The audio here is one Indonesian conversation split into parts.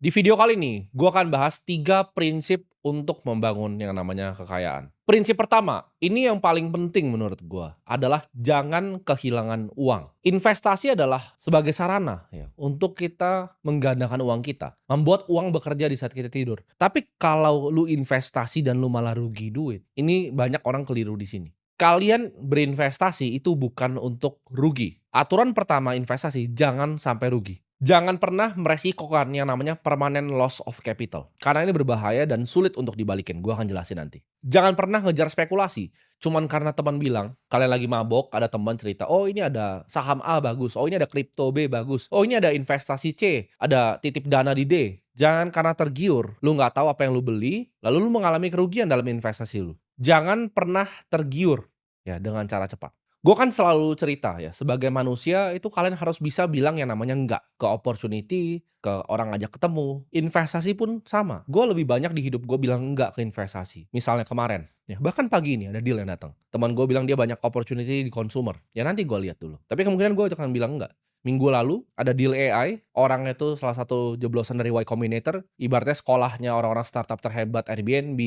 Di video kali ini, gue akan bahas 3 prinsip untuk membangun yang namanya kekayaan. Prinsip pertama, ini yang paling penting menurut gue, adalah jangan kehilangan uang. Investasi adalah sebagai sarana ya, untuk kita menggandakan uang kita, membuat uang bekerja di saat kita tidur. Tapi kalau lu investasi dan lu malah rugi duit, ini banyak orang keliru di sini. Kalian berinvestasi itu bukan untuk rugi. Aturan pertama investasi, jangan sampai rugi. Jangan pernah meresikokan yang namanya permanent loss of capital. Karena ini berbahaya dan sulit untuk dibalikin, gua akan jelasin nanti. Jangan pernah ngejar spekulasi, cuman karena teman bilang, kalian lagi mabok, ada teman cerita, "Oh ini ada saham A bagus, oh ini ada kripto B bagus, oh ini ada investasi C, ada titip dana di D." Jangan karena tergiur, lu nggak tahu apa yang lu beli, lalu lu mengalami kerugian dalam investasi lu. Jangan pernah tergiur ya dengan cara cepat. Gue kan selalu cerita ya, sebagai manusia itu kalian harus bisa bilang yang namanya enggak ke opportunity, ke orang ngajak ketemu. Investasi pun sama. Gue lebih banyak di hidup gue bilang enggak ke investasi. Misalnya kemarin, ya bahkan pagi ini ada deal yang datang. Teman gue bilang dia banyak opportunity di consumer. Ya nanti gue lihat dulu. Tapi kemungkinan gue akan bilang enggak. Minggu lalu ada deal AI, orangnya itu salah satu jeblosan dari Y Combinator, ibaratnya sekolahnya orang-orang startup terhebat Airbnb,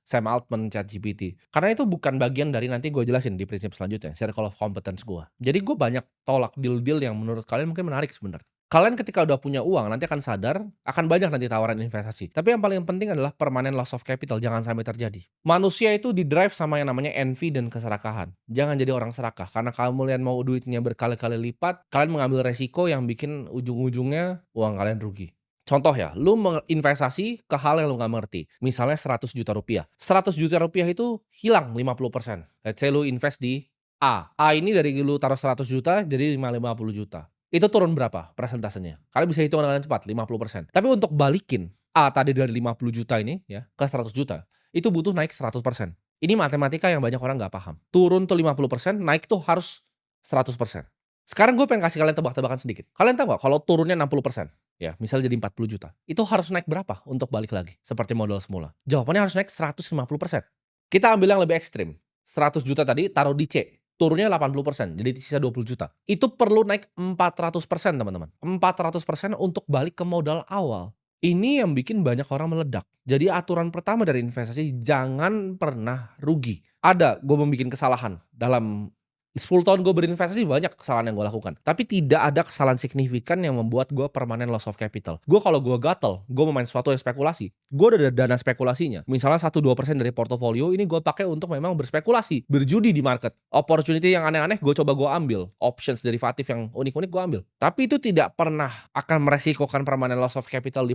Sam Altman, ChatGPT. Karena itu bukan bagian dari nanti gue jelasin di prinsip selanjutnya, circle of competence gue. Jadi gue banyak tolak deal-deal yang menurut kalian mungkin menarik sebenarnya. Kalian ketika udah punya uang nanti akan sadar, akan banyak nanti tawaran investasi. Tapi yang paling penting adalah permanent loss of capital, jangan sampai terjadi. Manusia itu di-drive sama yang namanya envy dan keserakahan. Jangan jadi orang serakah, karena kamu lihat mau duitnya berkali-kali lipat, kalian mengambil resiko yang bikin ujung-ujungnya uang kalian rugi. Contoh ya, lu menginvestasi ke hal yang lu nggak mengerti. Misalnya Rp100.000.000. Rp100.000.000 itu hilang 50%. Let's say lu invest di A. A ini dari lu taruh 100 juta jadi 50 juta. Itu turun berapa persentasenya? Kalian bisa hitung dengan cepat, 50%. Tapi untuk balikin A tadi dari 50 juta ini ya ke 100 juta, itu butuh naik 100%. Ini matematika yang banyak orang nggak paham. Turun tuh 50%, naik tuh harus 100%. Sekarang gue pengen kasih kalian tebak-tebakan sedikit. Kalian tahu nggak kalau turunnya 60%? Ya, misalnya jadi 40 juta. Itu harus naik berapa untuk balik lagi seperti modal semula? Jawabannya harus naik 150%. Kita ambil yang lebih ekstrim. 100 juta tadi taruh di C. Turunnya 80%, jadi sisa 20 juta. Itu perlu naik 400%, teman-teman. 400% untuk balik ke modal awal. Ini yang bikin banyak orang meledak. Jadi aturan pertama dari investasi, jangan pernah rugi. Ada gue membuat kesalahan dalam 10 tahun gue berinvestasi, banyak kesalahan yang gue lakukan. Tapi tidak ada kesalahan signifikan yang membuat gue permanent loss of capital. Gue kalau gue gatel, gue mau main sesuatu yang spekulasi, gue udah ada dana spekulasinya. Misalnya 1-2% dari portofolio ini gue pakai untuk memang berspekulasi, berjudi di market. Opportunity yang aneh-aneh gue coba gue ambil. Options derivatif yang unik-unik gue ambil. Tapi itu tidak pernah akan meresikokan permanent loss of capital di